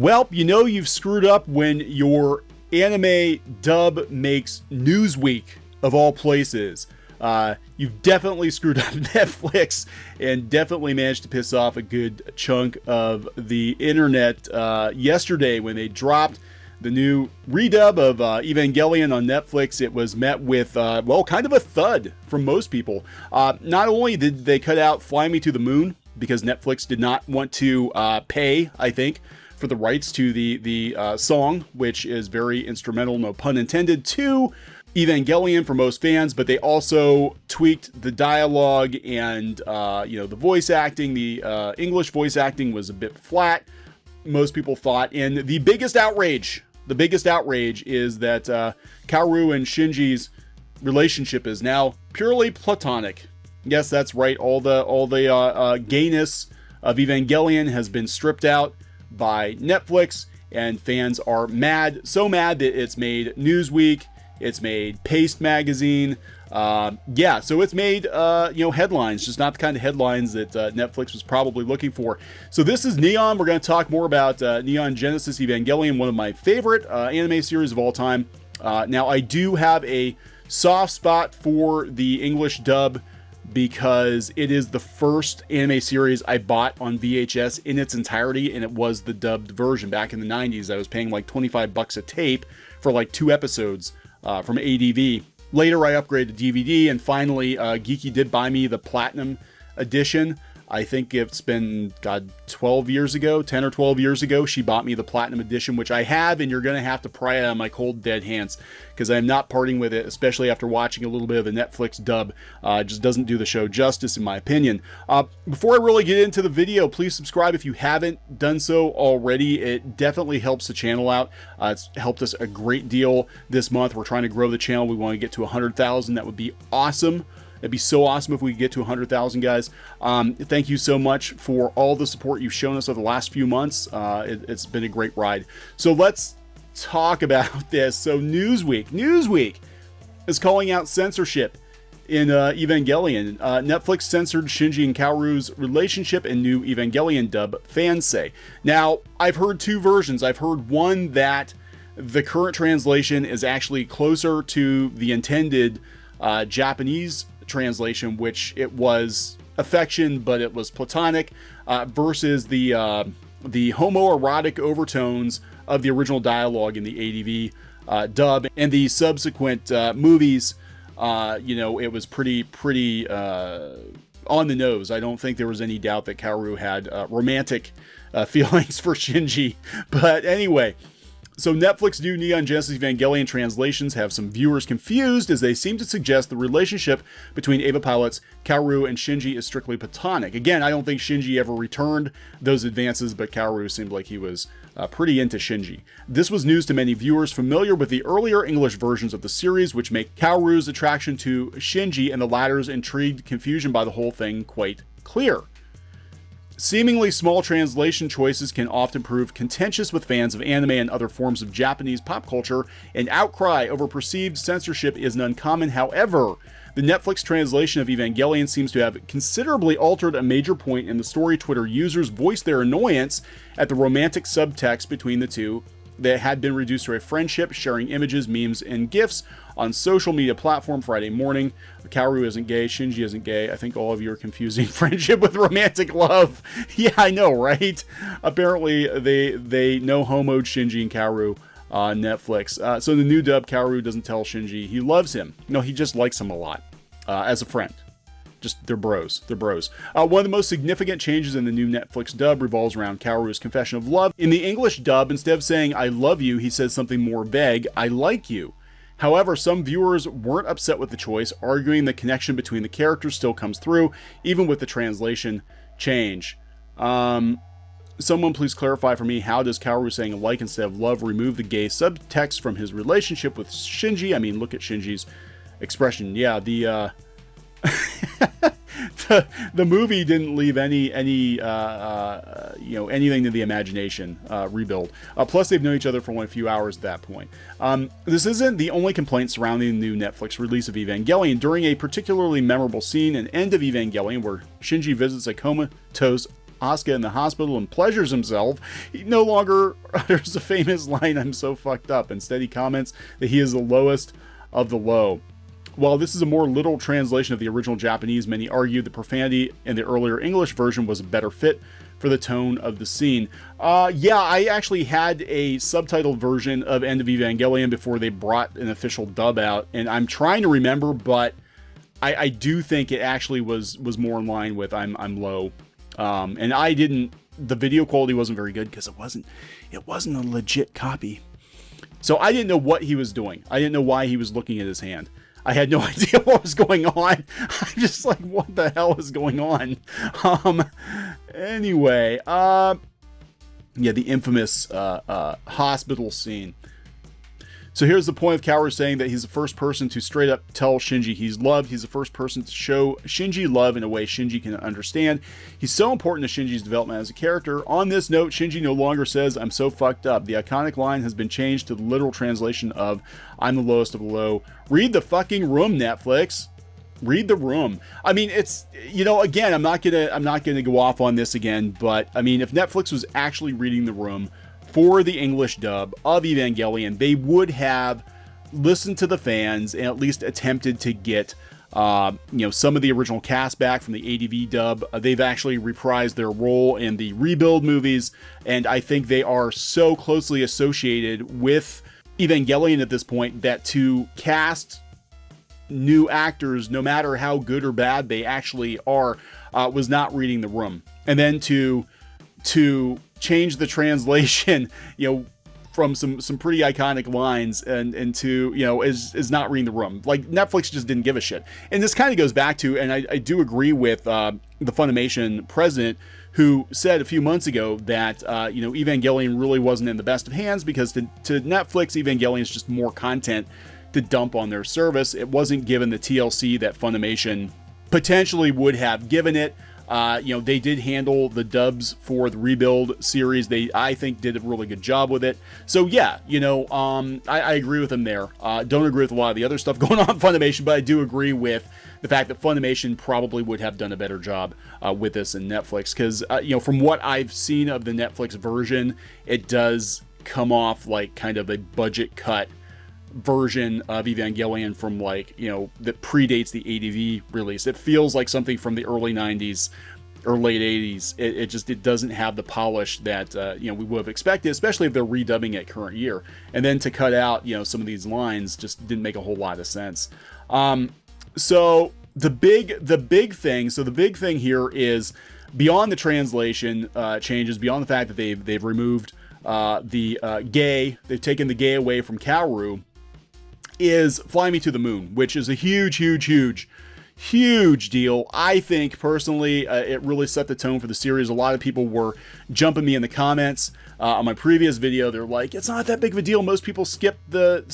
Well, you know you've screwed up when your anime dub makes Newsweek, of all places. You've definitely screwed up Netflix and definitely managed to piss off a good chunk of the internet yesterday when they dropped the new redub of Evangelion on Netflix. It was met with, well, kind of a thud from most people. Not only did they cut out Fly Me to the Moon, because Netflix did not want to pay, I think, for the rights to the song, which is very instrumental, no pun intended, to Evangelion for most fans, but they also tweaked the dialogue and, the voice acting. The English voice acting was a bit flat, most people thought. And the biggest outrage is that Kaworu and Shinji's relationship is now purely platonic. Yes, that's right. All the gayness of Evangelion has been stripped out by Netflix, and fans are mad, so mad that it's made Newsweek, it's made Paste magazine, so it's made headlines, just not the kind of headlines that Netflix was probably looking for. So this is Neon. We're going to talk more about Neon Genesis Evangelion, one of my favorite anime series of all time. Now I do have a soft spot for the English dub, because it is the first anime series I bought on VHS in its entirety, and it was the dubbed version. Back in the 90s, I was paying like $25 a tape for like 2 episodes from ADV. Later, I upgraded to DVD, and finally, Geeky did buy me the Platinum Edition. I think it's been, 12 years ago, 10 or 12 years ago, she bought me the Platinum Edition, which I have, and you're going to have to pry it out of my cold, dead hands, because I'm not parting with it, especially after watching a little bit of the Netflix dub. It just doesn't do the show justice, in my opinion. Before I really get into the video, please subscribe if you haven't done so already. It definitely helps the channel out. It's helped us a great deal this month. We're trying to grow the channel. We want to get to 100,000. That would be awesome. It'd be so awesome if we could get to 100,000, guys. Thank you so much for all the support you've shown us over the last few months. It's been a great ride. So let's talk about this. So Newsweek is calling out censorship in Evangelion. Netflix censored Shinji and Kaworu's relationship in new Evangelion dub, fans say. Now, I've heard 2 versions. I've heard one that the current translation is actually closer to the intended Japanese translation, which it was affection, but it was platonic, versus the homoerotic overtones of the original dialogue in the ADV dub, and the subsequent movies. It was pretty on the nose. I don't think there was any doubt that Kaworu had romantic feelings for Shinji. But anyway, so Netflix new Neon Genesis Evangelion translations have some viewers confused, as they seem to suggest the relationship between Eva pilots Kaworu and Shinji is strictly platonic. Again, I don't think Shinji ever returned those advances, but Kaworu seemed like he was pretty into Shinji. This was news to many viewers familiar with the earlier English versions of the series, which make Kaworu's attraction to Shinji and the latter's intrigued confusion by the whole thing quite clear. Seemingly small translation choices can often prove contentious with fans of anime and other forms of Japanese pop culture, and outcry over perceived censorship isn't uncommon. However, the Netflix translation of Evangelion seems to have considerably altered a major point in the story. Twitter users voiced their annoyance at the romantic subtext between the two that had been reduced to a friendship, sharing images, memes, and GIFs on social media platform Friday morning. Kaworu isn't gay, Shinji isn't gay. I think all of you are confusing friendship with romantic love. Yeah, I know, right? Apparently, they no-homoed Shinji and Kaworu on Netflix. So the new dub, Kaworu doesn't tell Shinji he loves him. No, he just likes him a lot as a friend. Just, they're bros. One of the most significant changes in the new Netflix dub revolves around Kaworu's confession of love. In the English dub, instead of saying, "I love you," he says something more vague, "I like you." However, some viewers weren't upset with the choice, arguing the connection between the characters still comes through, even with the translation change. Someone please clarify for me, how does Kaworu saying like instead of love remove the gay subtext from his relationship with Shinji? I mean, look at Shinji's expression. Yeah, the movie didn't leave anything to the imagination. Rebuild. Plus, they've known each other for only a few hours at that point. This isn't the only complaint surrounding the new Netflix release of Evangelion. During a particularly memorable scene, an end of Evangelion, where Shinji visits a comatose Asuka in the hospital and pleasures himself, he no longer utters the famous line, "I'm so fucked up." Instead, he comments that he is the lowest of the low. While this is a more literal translation of the original Japanese, many argue the profanity in the earlier English version was a better fit for the tone of the scene. Yeah, I actually had a subtitled version of End of Evangelion before they brought an official dub out, and I'm trying to remember, but I do think it actually was more in line with I'm low. And I didn't, the video quality wasn't very good because it wasn't a legit copy. So I didn't know what he was doing. I didn't know why he was looking at his hand. I had no idea what was going on. I'm just like, what the hell is going on? Anyway, yeah, the infamous hospital scene. So here's the point of Kaworu saying that he's the first person to straight up tell Shinji he's loved. He's the first person to show Shinji love in a way Shinji can understand. He's so important to Shinji's development as a character. On this note, Shinji no longer says, "I'm so fucked up." The iconic line has been changed to the literal translation of, "I'm the lowest of the low." Read the fucking room, Netflix. Read the room. I mean, it's, you know, again, I'm not gonna go off on this again, but I mean, if Netflix was actually reading the room for the English dub of Evangelion, they would have listened to the fans and at least attempted to get, you know, some of the original cast back from the ADV dub. They've actually reprised their role in the Rebuild movies, and I think they are so closely associated with Evangelion at this point that to cast new actors, no matter how good or bad they actually are, was not reading the room. And then to change the translation, you know, from some pretty iconic lines and to, you know, is not reading the room. Like, Netflix just didn't give a shit. And this kind of goes back to, and I do agree with the Funimation president, who said a few months ago that, you know, Evangelion really wasn't in the best of hands because to Netflix, Evangelion is just more content to dump on their service. It wasn't given the TLC that Funimation potentially would have given it. You know, they did handle the dubs for the Rebuild series. They, I think, did a really good job with it. So yeah, you know, I agree with them there. Don't agree with a lot of the other stuff going on in Funimation, but I do agree with the fact that Funimation probably would have done a better job with this than Netflix. Because, you know, from what I've seen of the Netflix version, it does come off like kind of a budget cut version of Evangelion from, like, you know, that predates the ADV release. It feels like something from the early 90s or late 80s. It doesn't have the polish that you know, we would have expected, especially if they're redubbing it current year. And then to cut out, you know, some of these lines just didn't make a whole lot of sense. So the big thing here is, beyond the translation changes, beyond the fact that they've removed the gay, they've taken the gay away from Kaworu, is Fly Me to the Moon, which is a huge deal. I think, personally, it really set the tone for the series. A lot of people were jumping me in the comments on my previous video. They're like, it's not that big of a deal. Most people skip the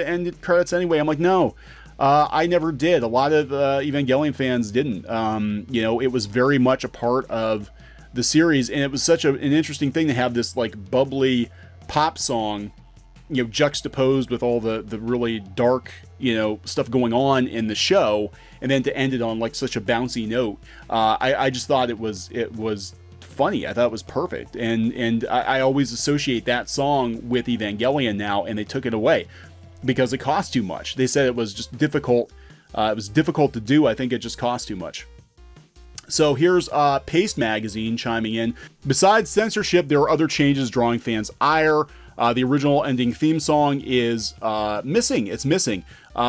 end credits anyway. I'm like, no, I never did. A lot of Evangelion fans didn't. You know, it was very much a part of the series, and it was such an interesting thing to have this, like, bubbly pop song, you know, juxtaposed with all the really dark, you know, stuff going on in the show, and then to end it on, like, such a bouncy note. I just thought it was funny. I thought it was perfect, and I always associate that song with Evangelion now, and they took it away because it cost too much. They said it was just difficult. It was difficult to do. I think it just cost too much. So here's Paste Magazine chiming in. Besides censorship, there are other changes drawing fans' ire. The original ending theme song is missing. It's missing.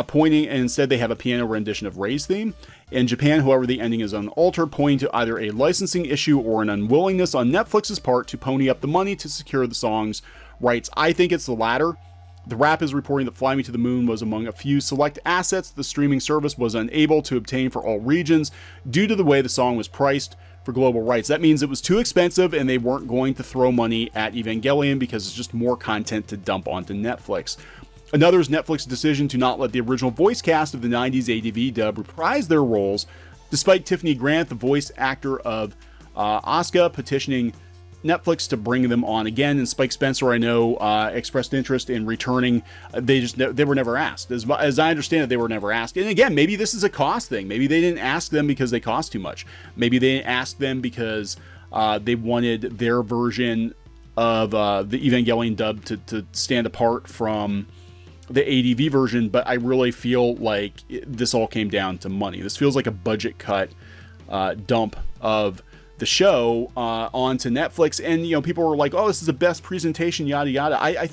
Pointing, and instead they have a piano rendition of Rei's theme. In Japan, however, the ending is unaltered, pointing to either a licensing issue or an unwillingness on Netflix's part to pony up the money to secure the song's rights. I think it's the latter. The Wrap is reporting that Fly Me to the Moon was among a few select assets the streaming service was unable to obtain for all regions due to the way the song was priced for global rights. That means it was too expensive and they weren't going to throw money at Evangelion because it's just more content to dump onto Netflix. Another is Netflix's decision to not let the original voice cast of the 90s ADV dub reprise their roles, despite Tiffany Grant, the voice actor of Asuka, petitioning Netflix to bring them on again. And Spike Spencer, I know, expressed interest in returning. They were never asked. As I understand it, they were never asked. And again, maybe this is a cost thing. Maybe they didn't ask them because they cost too much. Maybe they didn't ask them because They wanted their version of the Evangelion dub to stand apart from the ADV version, but I really feel like this all came down to money. This feels like a budget cut dump of the show onto Netflix, and people were like, "Oh, this is the best presentation," yada yada. I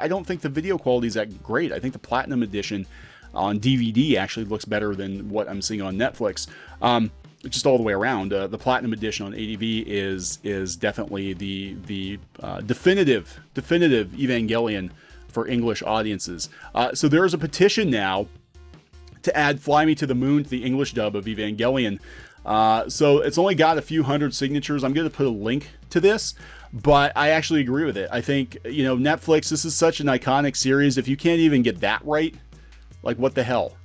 don't think the video quality is that great. I think the Platinum Edition on DVD actually looks better than what I'm seeing on Netflix. Just all the way around. The Platinum Edition on ADV is definitely the definitive Evangelion for English audiences. So there is a petition now to add "Fly Me to the Moon" to the English dub of Evangelion. So it's only got a few hundred signatures. I'm going to put a link to this, but I actually agree with it. I think, Netflix, this is such an iconic series. If you can't even get that right, like, what the hell?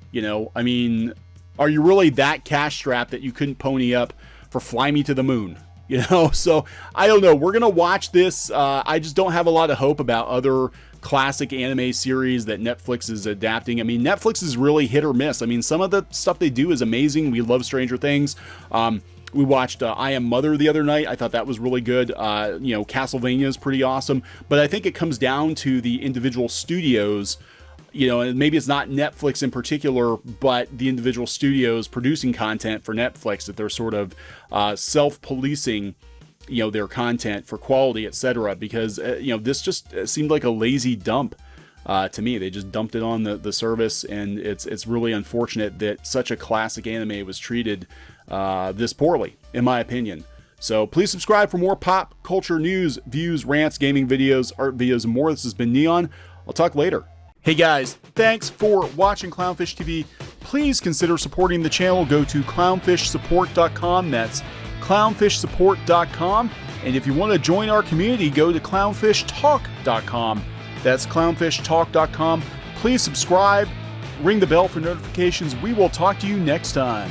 I mean, are you really that cash strapped that you couldn't pony up for "Fly Me to the Moon"? So I don't know. We're going to watch this. I just don't have a lot of hope about other classic anime series that Netflix is adapting. I mean, Netflix is really hit or miss. I mean, some of the stuff they do is amazing. We love Stranger Things. We watched I Am Mother the other night. I thought that was really good. Castlevania is pretty awesome. But I think it comes down to the individual studios, and maybe it's not Netflix in particular, but the individual studios producing content for Netflix, that they're sort of self-policing, their content for quality, etc. Because, this just seemed like a lazy dump to me. They just dumped it on the service, and it's really unfortunate that such a classic anime was treated this poorly, in my opinion. So please subscribe for more pop culture news, views, rants, gaming videos, art videos, and more. This has been Neon. I'll talk later. Hey guys, thanks for watching Clownfish TV. Please consider supporting the channel. Go to clownfishsupport.com. That's clownfishsupport.com. And if you want to join our community, go to clownfishtalk.com. That's clownfishtalk.com. Please subscribe, ring the bell for notifications. We will talk to you next time.